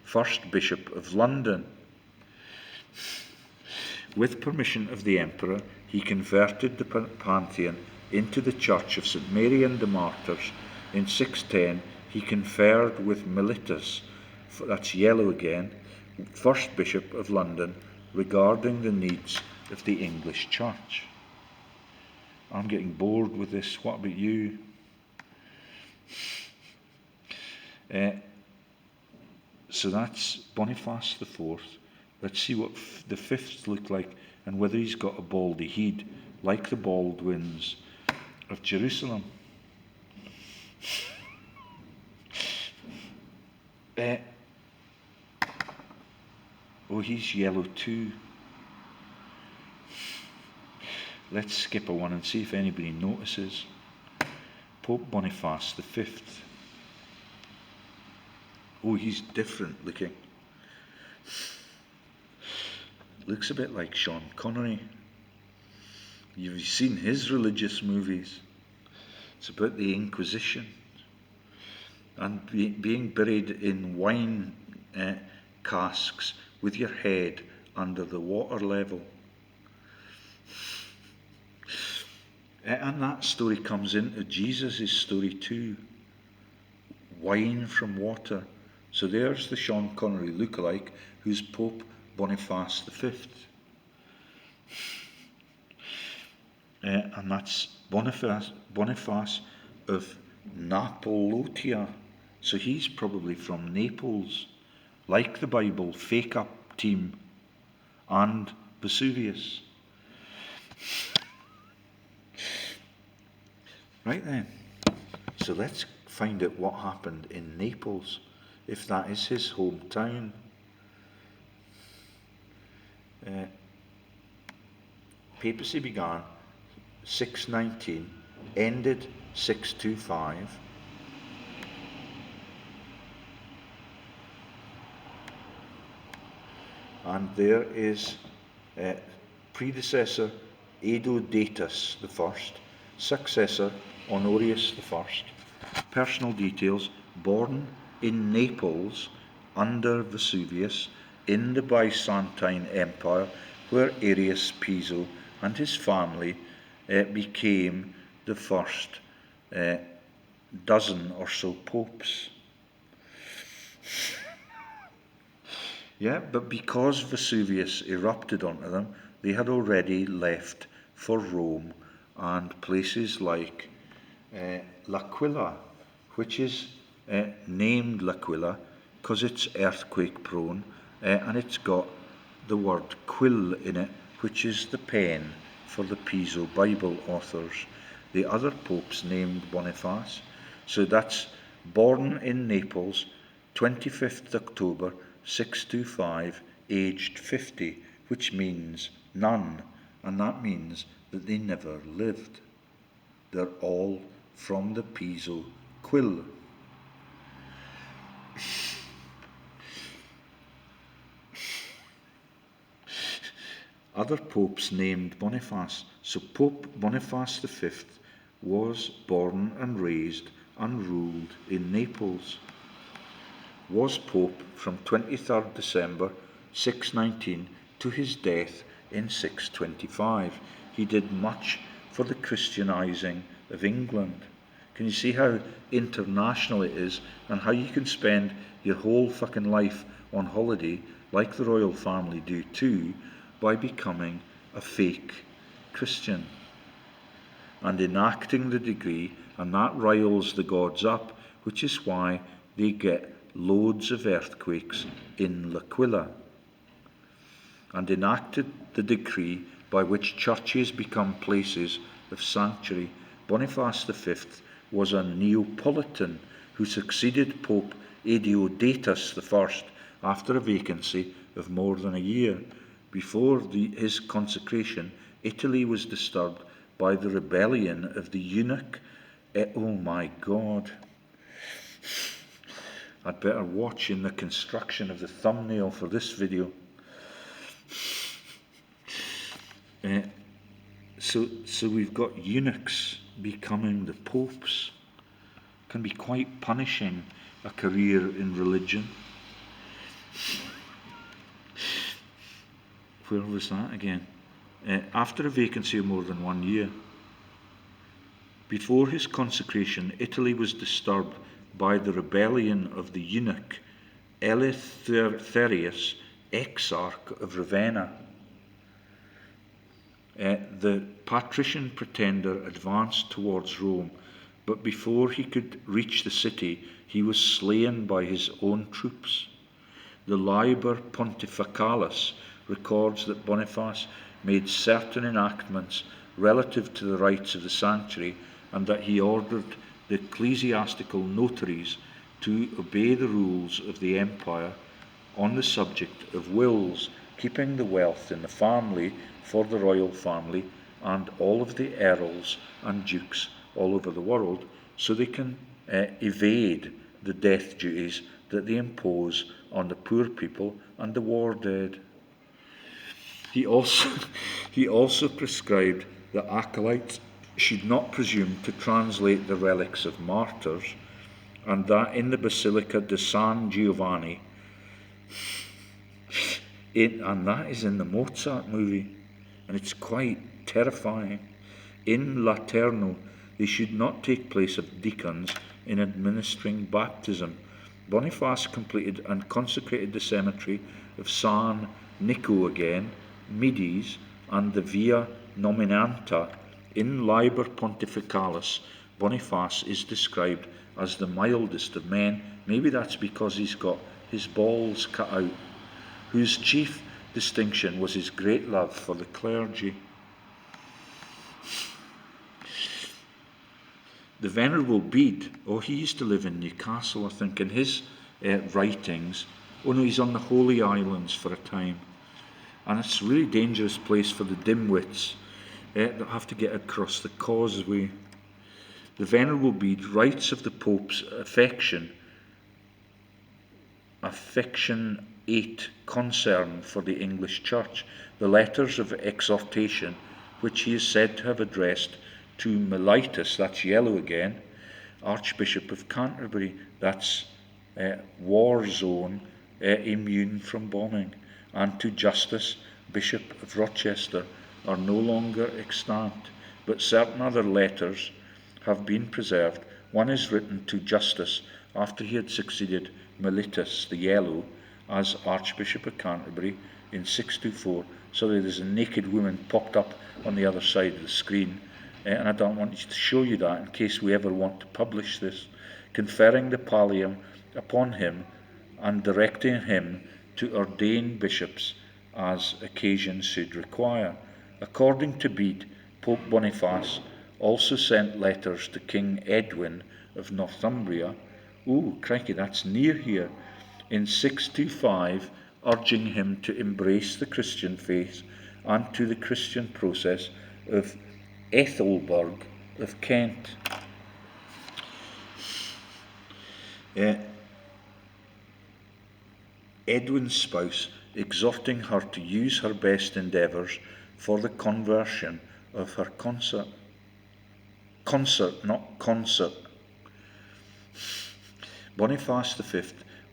First Bishop of London. With permission of the Emperor, he converted the Pantheon into the Church of St. Mary and the Martyrs. In 610, he conferred with Mellitus, that's yellow again, First Bishop of London, regarding the needs of the English Church. I'm getting bored with this. What about you? So that's Boniface IV. Let's see what the fifth look like and whether he's got a baldy head, like the Baldwins of Jerusalem. Oh, he's yellow too. Let's skip a one and see if anybody notices. Pope Boniface V. Oh, he's different looking. Looks a bit like Sean Connery. You've seen his religious movies. It's about the Inquisition and being buried in wine casks with your head under the water level. And that story comes into Jesus' story too. Wine from water. So there's the Sean Connery lookalike who's Pope Boniface V. And that's Boniface of Napolotia. So he's probably from Naples, like the Bible, fake up team, and Vesuvius. Right then, so let's find out what happened in Naples, if that is his hometown. Papacy began 619, ended 625. And there is predecessor Aedodatus I, successor Honorius I. Personal details: born in Naples under Vesuvius in the Byzantine Empire, where Arius Piso and his family became the first dozen or so popes. Yeah, but because Vesuvius erupted onto them, they had already left for Rome and places like L'Aquila, which is named L'Aquila because it's earthquake prone, and it's got the word quill in it, which is the pen for the Piso Bible authors. The other popes named Boniface. So that's born in Naples, 25th October 625, aged 50, which means none, and that means that they never lived. They're all from the Piso quill. Other popes named Boniface. So Pope Boniface V was born and raised and ruled in Naples. Was pope from 23rd December 619 to his death in 625. He did much for the Christianizing of England. Can you see how international it is, and how you can spend your whole fucking life on holiday, like the royal family do too, by becoming a fake Christian and enacting the decree, and that riles the gods up, which is why they get loads of earthquakes in L'Aquila, and enacted the decree by which churches become places of sanctuary. Boniface V was a Neapolitan who succeeded Pope Aedodatus I after a vacancy of more than a year. Before his consecration, Italy was disturbed by the rebellion of the eunuch. Oh my God. I'd better watch in the construction of the thumbnail for this video. So we've got eunuchs becoming the popes. Can be quite punishing, a career in religion. Where was that again? After a vacancy of more than 1 year. Before his consecration, Italy was disturbed by the rebellion of the eunuch Eleutherius, exarch of Ravenna. The patrician pretender advanced towards Rome, but before he could reach the city, he was slain by his own troops. The Liber Pontificalis records that Boniface made certain enactments relative to the rights of the sanctuary, and that he ordered the ecclesiastical notaries to obey the rules of the empire on the subject of wills, keeping the wealth in the family for the royal family and all of the earls and dukes all over the world, so they can evade the death duties that they impose on the poor people and the war dead. He also prescribed that acolytes should not presume to translate the relics of martyrs, and that in the Basilica de San Giovanni, and that is in the Mozart movie, and it's quite terrifying, in Laterno, they should not take place of deacons in administering baptism. Boniface completed and consecrated the cemetery of San Nico again, Midis, and the Via Nominanta. In Liber Pontificalis, Boniface is described as the mildest of men. Maybe that's because he's got his balls cut out, whose chief distinction was his great love for the clergy. The Venerable Bede, he used to live in Newcastle, I think, in his writings. Oh no, he's on the Holy Islands for a time. And it's a really dangerous place for the dimwits that have to get across the causeway. The Venerable Bede writes of the Pope's affectionate concern for the English Church, the letters of exhortation which he is said to have addressed to Mellitus, that's yellow again, Archbishop of Canterbury, that's war zone, immune from bombing, and to Justus, Bishop of Rochester, are no longer extant, but certain other letters have been preserved. One is written to Justus after he had succeeded Mellitus the Yellow as Archbishop of Canterbury in 624. Sorry, there's a naked woman popped up on the other side of the screen, and I don't want to show you that in case we ever want to publish this, conferring the pallium upon him and directing him to ordain bishops as occasion should require. According to Bede, Pope Boniface also sent letters to King Edwin of Northumbria, crikey, that's near here, in 625, urging him to embrace the Christian faith and to the Christian process of Ethelburg of Kent. Edwin's spouse, exhorting her to use her best endeavours for the conversion of her consort. Boniface V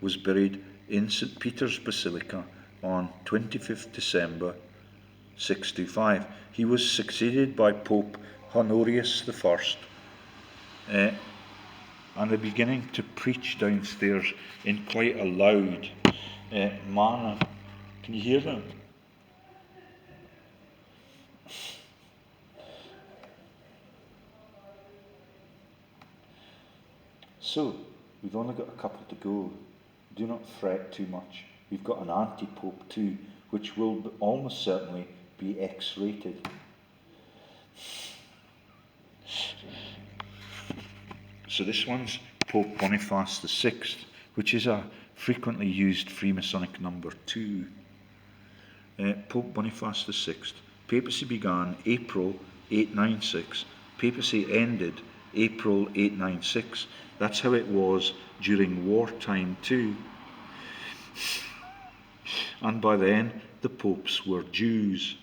was buried in St. Peter's Basilica on 25th December 625. He was succeeded by Pope Honorius I, and they're beginning to preach downstairs in quite a loud manner. Can you hear them? So, we've only got a couple to go. Do not fret too much. We've got an anti-pope too, which will almost certainly be X-rated. So this one's Pope Boniface VI, which is a frequently used Freemasonic number 2. Pope Boniface VI. Papacy began April 896. Papacy ended April 896. That's how it was during wartime too. And by then, the popes were Jews.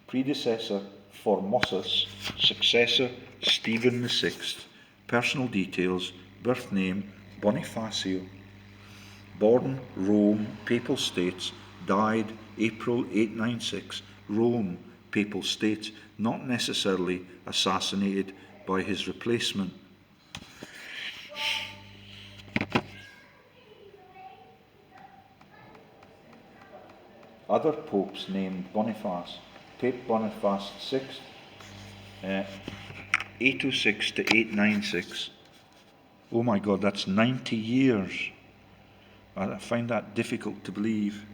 Predecessor Formosus, successor Stephen VI. Personal details: birth name Bonifacio. Born Rome, Papal States. Died April 896, Rome, Papal States. Not necessarily assassinated by his replacement. Other popes named Boniface: Pope Boniface VI, 806 to 896. Oh my God, that's 90 years. I find that difficult to believe.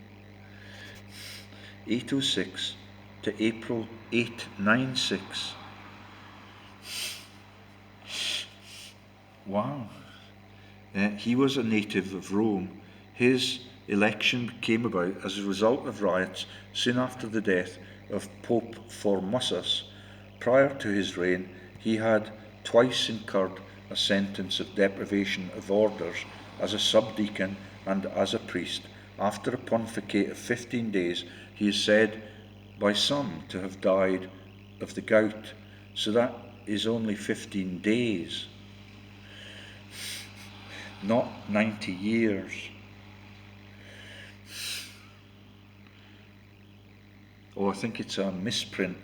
806 to April 896. Wow. He was a native of Rome. His election came about as a result of riots soon after the death of Pope Formosus. Prior to his reign, he had twice incurred a sentence of deprivation of orders as a subdeacon and as a priest. After a pontificate of 15 days, he is said by some to have died of the gout. So that is only 15 days, not 90 years. Oh, I think it's a misprint.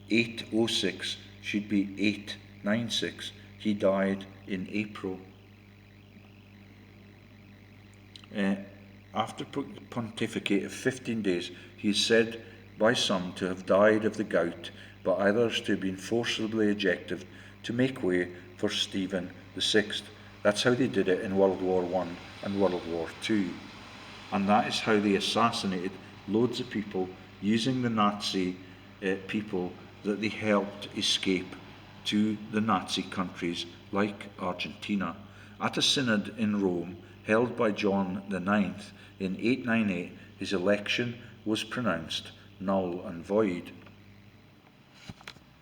806 should be 896. He died in April. After pontificate of 15 days, he is said by some to have died of the gout, but others to have been forcibly ejected to make way for Stephen VI. That's how they did it in World War I and World War II. And that is how they assassinated loads of people using the Nazi people that they helped escape to the Nazi countries like Argentina. At a synod in Rome held by John IX in 898, his election was pronounced null and void.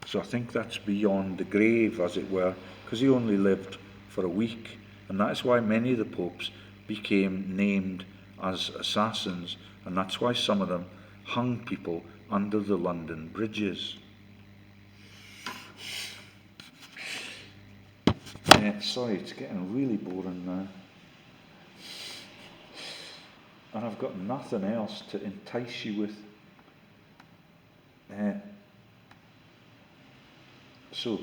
So I think that's beyond the grave, as it were, because he only lived for a week. And that's why many of the popes became named as assassins, and that's why some of them hung people under the London bridges. Sorry, it's getting really boring now. And I've got nothing else to entice you with. So,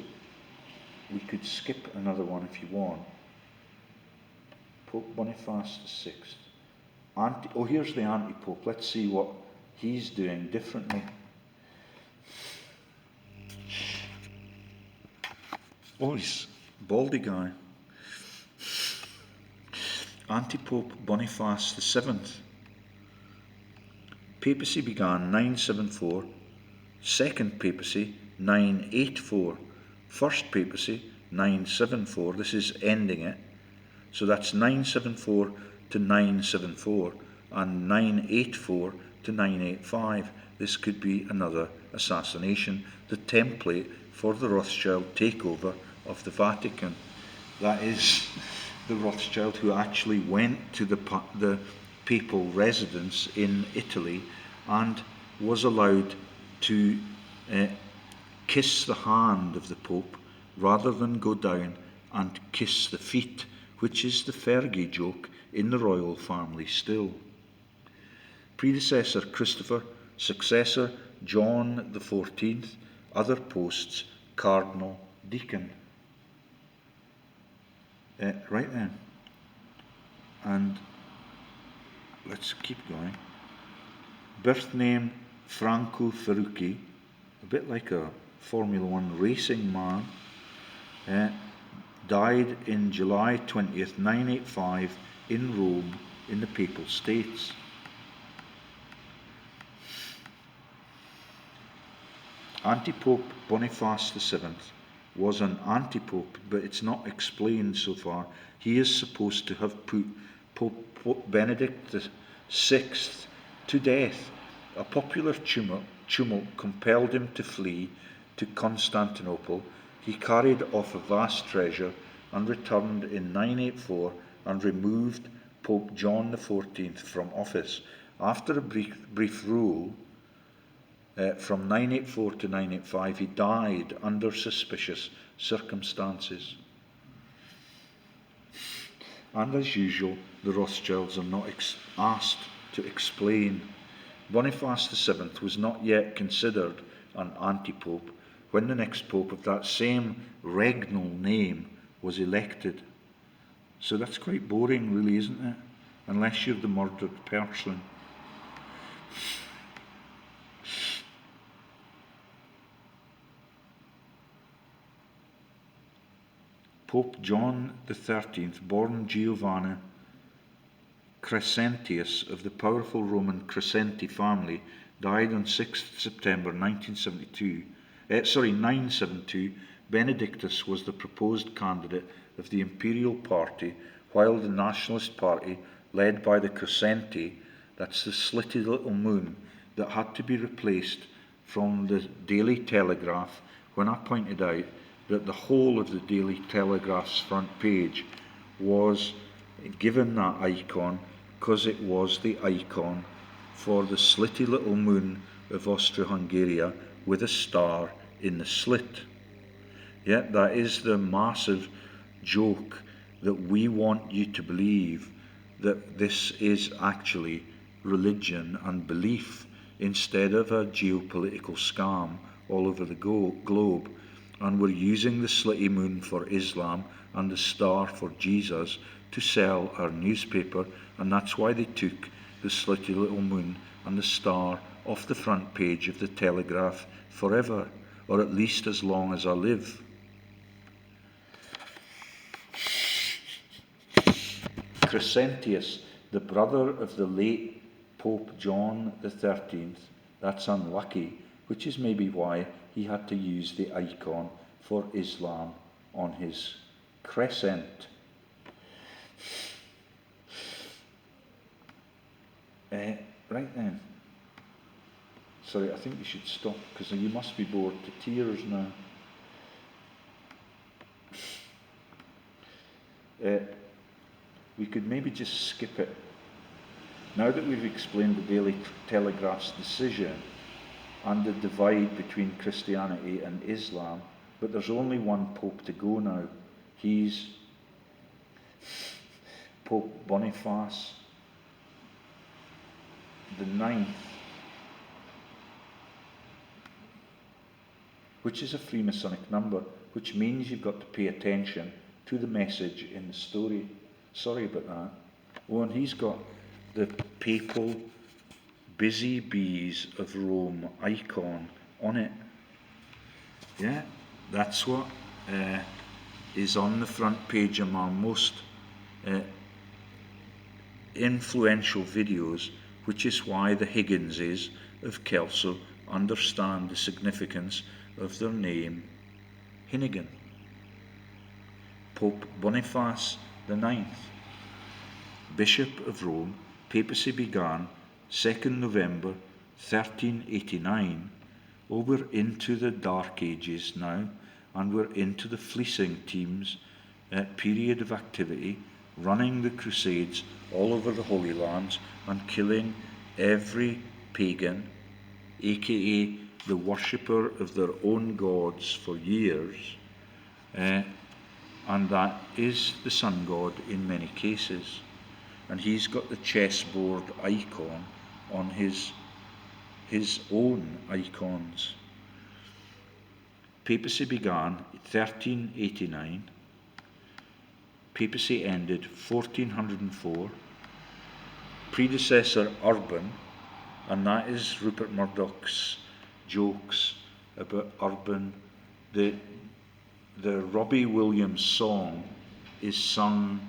we could skip another one if you want. Pope Boniface VI. Here's the anti-pope. Let's see what he's doing differently. Oh, he's a baldy guy. Anti-pope Boniface VII. Papacy began 974. Second papacy 984. First papacy 974. This is ending it. So that's 974 to 974 and 984 to 985. This could be another assassination, the template for the Rothschild takeover of the Vatican. That is the Rothschild who actually went to the papal residence in Italy and was allowed to kiss the hand of the Pope rather than go down and kiss the feet, which is the Fergie joke in the royal family still. Predecessor Christopher, successor John XIV, other posts Cardinal, Deacon. Right then, and let's keep going. Birth name Franco Ferrucci, a bit like a Formula One racing man. Died in July 20th, 985 in Rome in the Papal States. Anti-Pope Boniface VII was an anti-pope, but it's not explained so far. He is supposed to have put Pope Benedict VI to death. A popular tumult compelled him to flee to Constantinople. He carried off a vast treasure and returned in 984 and removed Pope John XIV from office. After a brief rule, from 984 to 985, he died under suspicious circumstances. And as usual, the Rothschilds are not asked to explain. Boniface VII was not yet considered an anti-pope when the next pope of that same regnal name was elected. So that's quite boring, really, isn't it? Unless you're the murdered person. Pope John XIII, born Giovanni Crescentius of the powerful Roman Crescenti family, died on 6th September 972. Benedictus was the proposed candidate of the imperial party, while the nationalist party, led by the Crescenti, that's the slitty little moon that had to be replaced from the Daily Telegraph, when I pointed out that the whole of the Daily Telegraph's front page was given that icon because it was the icon for the slitty little moon of Austria-Hungary with a star in the slit. Yeah, that is the massive joke that we want you to believe that this is actually religion and belief instead of a geopolitical scam all over the globe. And we're using the slitty moon for Islam and the star for Jesus to sell our newspaper, and that's why they took the slitty little moon and the star off the front page of the Telegraph forever, or at least as long as I live. Crescentius, the brother of the late Pope John the 13th. That's unlucky, which is maybe why he had to use the icon for Islam on his crescent. Right then. Sorry, I think you should stop, because you must be bored to tears now. We could maybe just skip it. Now that we've explained the Daily Telegraph's decision and the divide between Christianity and Islam, but there's only one Pope to go now. He's Pope Boniface the 9th, which is a Freemasonic number, which means you've got to pay attention to the message in the story. Sorry about that. Oh, and he's got the papal busy bees of Rome icon on it. Yeah, that's what is on the front page of my most influential videos, which is why the Higginses of Kelso understand the significance of their name, Hinnigan. Pope Boniface the 9th, Bishop of Rome. Papacy began 2nd November 1389. Oh, we're into the Dark Ages now, and we're into the fleecing team's period of activity, running the crusades all over the Holy Lands and killing every pagan, aka the worshipper of their own gods, for years, and that is the sun god in many cases. And he's got the chessboard icon on his own icons. Papacy began 1389. Papacy ended 1404. Predecessor Urban, and that is Rupert Murdoch's jokes about Urban. The Robbie Williams song is sung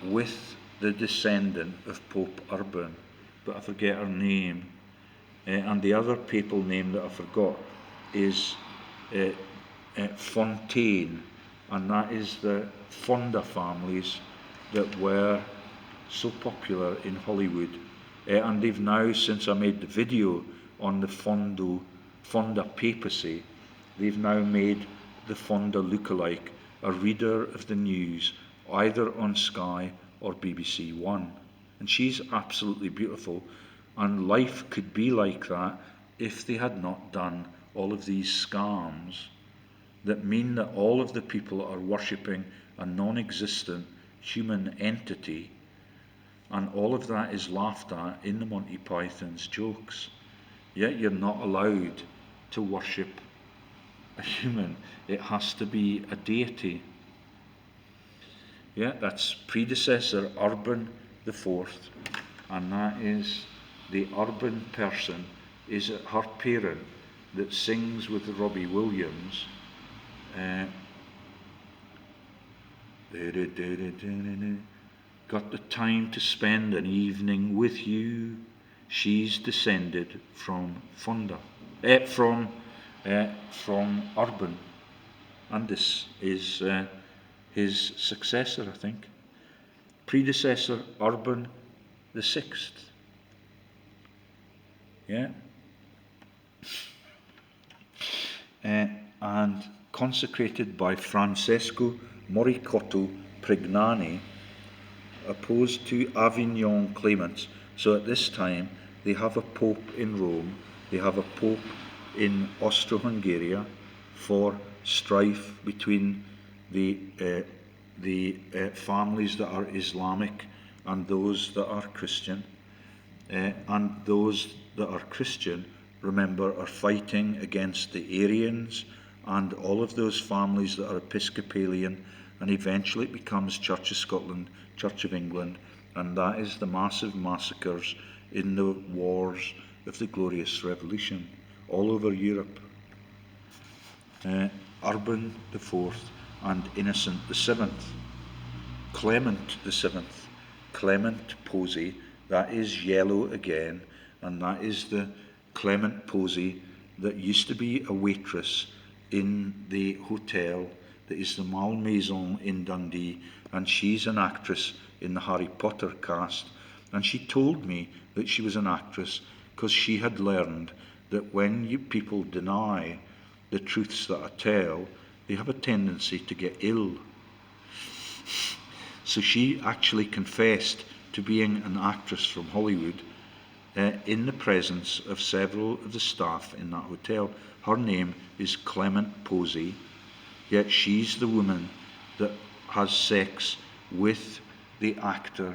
with the descendant of Pope Urban, but I forget her name. And the other papal name that I forgot is Fontaine, and that is the Fulda families that were so popular in Hollywood. And they've now, since I made the video on the Fulda papacy, they've now made the Fulda lookalike a reader of the news, either on Sky or BBC One. And she's absolutely beautiful, and life could be like that if they had not done all of these scams that mean that all of the people are worshipping a non-existent human entity, and all of that is laughed at in the Monty Python's jokes. Yet you're not allowed to worship a human. It has to be a deity. Yeah, that's predecessor Urban the Fourth, and that is the Urban person, is her parent that sings with Robbie Williams. Got the time to spend an evening with you. She's descended from Fulda, from Urban, and this is his successor, I think. Predecessor Urban the Sixth. Yeah. And consecrated by Francesco Moricotto Prignani, opposed to Avignon claimants. So at this time, they have a pope in Rome, they have a pope in Austro-Hungary for strife between the families that are Islamic and those that are Christian. And those that are Christian, remember, are fighting against the Arians and all of those families that are Episcopalian, and eventually it becomes Church of Scotland, Church of England, and that is the massive massacres in the wars of the Glorious Revolution all over Europe. Urban the Fourth and Innocent the Seventh. Clement the Seventh, Clement Posey, that is yellow again, and that is the Clement Posey that used to be a waitress in the hotel that is the Malmaison in Dundee, and she's an actress in the Harry Potter cast. And she told me that she was an actress because she had learned that when people deny the truths that I tell, they have a tendency to get ill. So she actually confessed to being an actress from Hollywood in the presence of several of the staff in that hotel. Her name is Clement Posey, yet she's the woman that has sex with the actor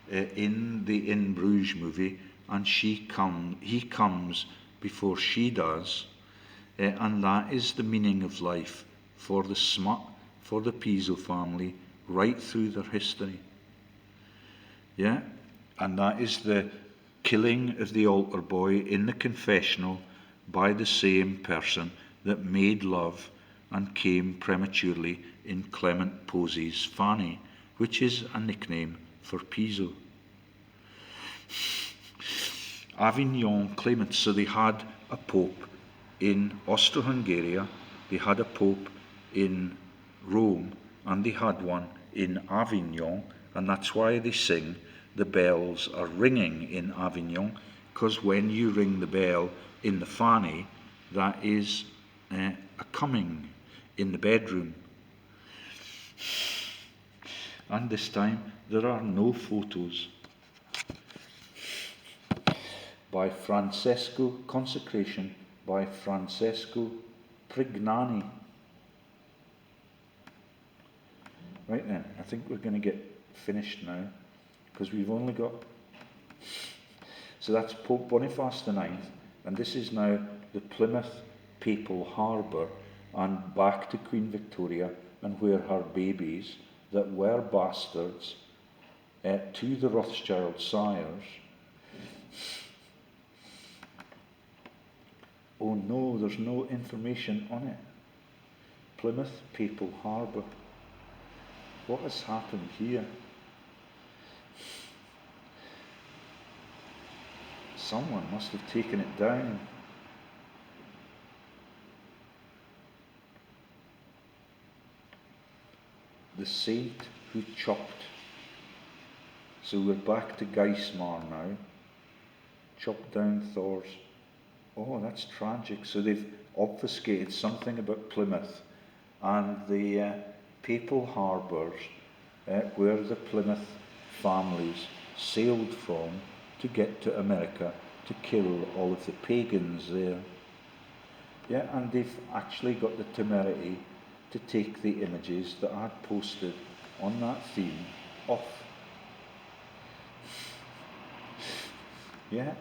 in the In Bruges movie, and he comes before she does, and that is the meaning of life for the smut, for the Piso family, right through their history. Yeah, and that is the killing of the altar boy in the confessional by the same person that made love and came prematurely in Clement Posey's fanny, which is a nickname for Piso. Avignon claimants, so they had a pope in Austro-Hungary, they had a pope in Rome, and they had one in Avignon, and that's why they sing the bells are ringing in Avignon, because when you ring the bell in the fanny, that is a coming in the bedroom. And this time there are no photos. By Francesco, consecration by Francesco Prignani. Right then, I think we're going to get finished now, because we've only got... So that's Pope Boniface IX, and this is now the Plymouth Papal Harbour, and back to Queen Victoria, and where her babies, that were bastards to the Rothschild sires... Oh no, there's no information on it. Plymouth Papal Harbour. What has happened here? Someone must have taken it down. The saint who chopped. So we're back to Geismar now. Chopped down Thors. Oh, that's tragic. So they've obfuscated something about Plymouth and the papal harbours where the Plymouth families sailed from to get to America to kill all of the pagans there. Yeah, and they've actually got the temerity to take the images that I had posted on that theme off. Yeah.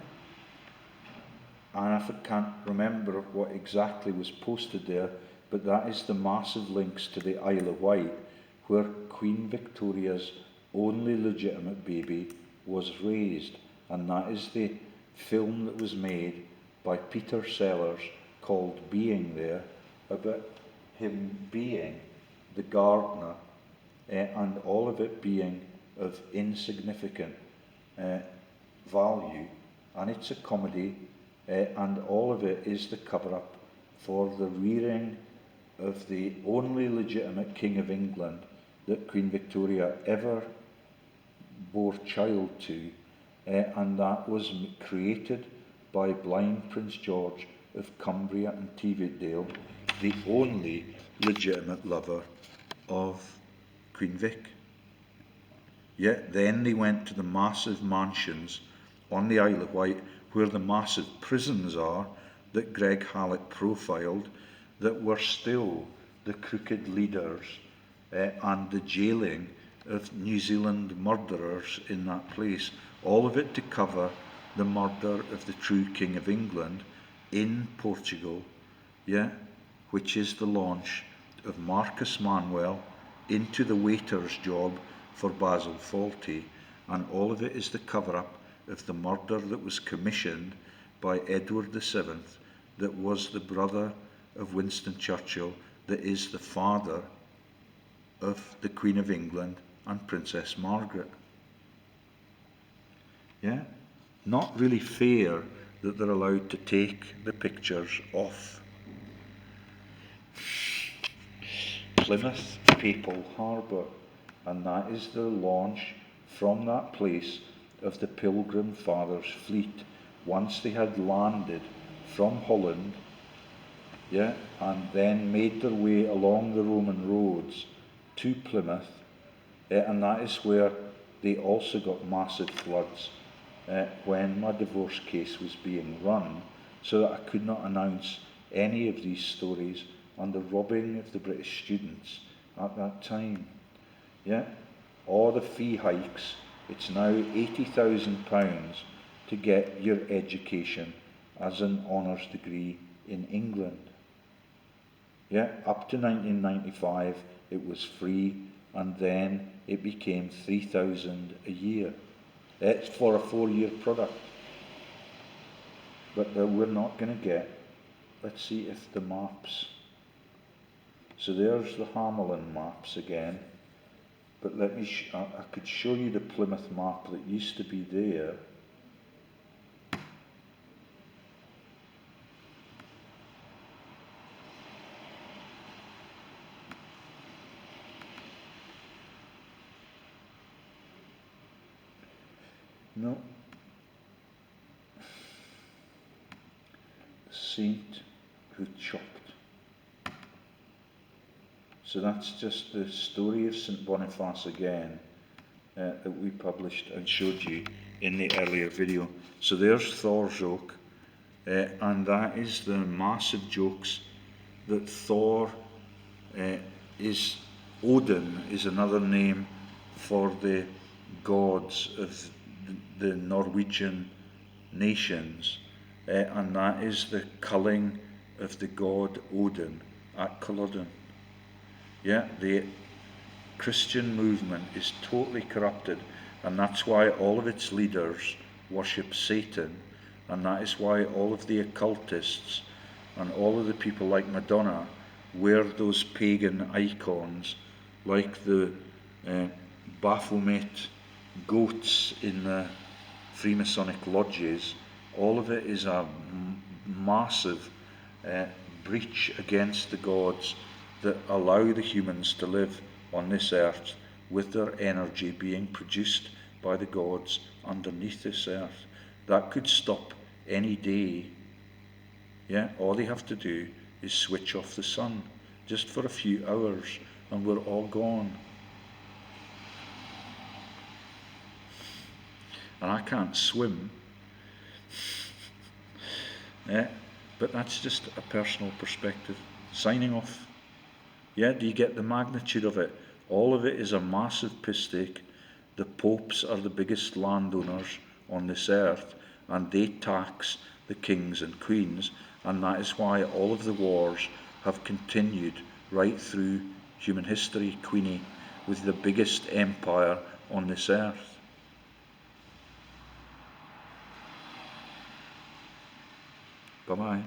And I can't remember what exactly was posted there, but that is the massive links to the Isle of Wight, where Queen Victoria's only legitimate baby was raised, and that is the film that was made by Peter Sellers called Being There, about him being the gardener, and all of it being of insignificant value, and it's a comedy. And all of it is the cover-up for the rearing of the only legitimate King of England that Queen Victoria ever bore child to, and that was created by blind Prince George of Cumbria and Teviotdale, the only legitimate lover of Queen Vic. Yet then they went to the massive mansions on the Isle of Wight, where the massive prisons are that Greg Hallett profiled, that were still the crooked leaders and the jailing of New Zealand murderers in that place. All of it to cover the murder of the true King of England in Portugal, yeah, which is the launch of Marcus Manuel into the waiter's job for Basil Fawlty, and all of it is the cover-up of the murder that was commissioned by Edward VII, that was the brother of Winston Churchill, that is the father of the Queen of England and Princess Margaret. Yeah, not really fair that they're allowed to take the pictures off Plymouth Papal Harbour, and that is the launch from that place of the Pilgrim Fathers fleet once they had landed from Holland, yeah, and then made their way along the Roman roads to Plymouth, and that is where they also got massive floods when my divorce case was being run, so that I could not announce any of these stories and the robbing of the British students at that time. Yeah, all the fee hikes, it's now £80,000 to get your education as an honours degree in England. Yeah, up to 1995 it was free, and then it became 3,000 a year. It's for a 4-year product. But we're not going to get, let's see if the maps, so there's the Hamelin maps again, but let me, I could show you the Plymouth map that used to be there. No. Saint who chopped. So that's just the story of St. Boniface again that we published and showed you in the earlier video. So there's Thors oak, and that is the massive jokes that Thor is, Odin is another name for the gods of the Norwegian nations, and that is the culling of the god Odin at Culloden. Yeah, the Christian movement is totally corrupted, and that's why all of its leaders worship Satan, and that is why all of the occultists and all of the people like Madonna wear those pagan icons like the Baphomet goats in the Freemasonic lodges. All of it is a massive breach against the gods that allow the humans to live on this earth with their energy being produced by the gods underneath this earth. That could stop any day. Yeah, all they have to do is switch off the sun just for a few hours and we're all gone. And I can't swim. Yeah, but that's just a personal perspective. Signing off. Yeah, do you get the magnitude of it? All of it is a massive piss take. The popes are the biggest landowners on this earth, and they tax the kings and queens, and that is why all of the wars have continued right through human history, Queenie, with the biggest empire on this earth. Bye-bye.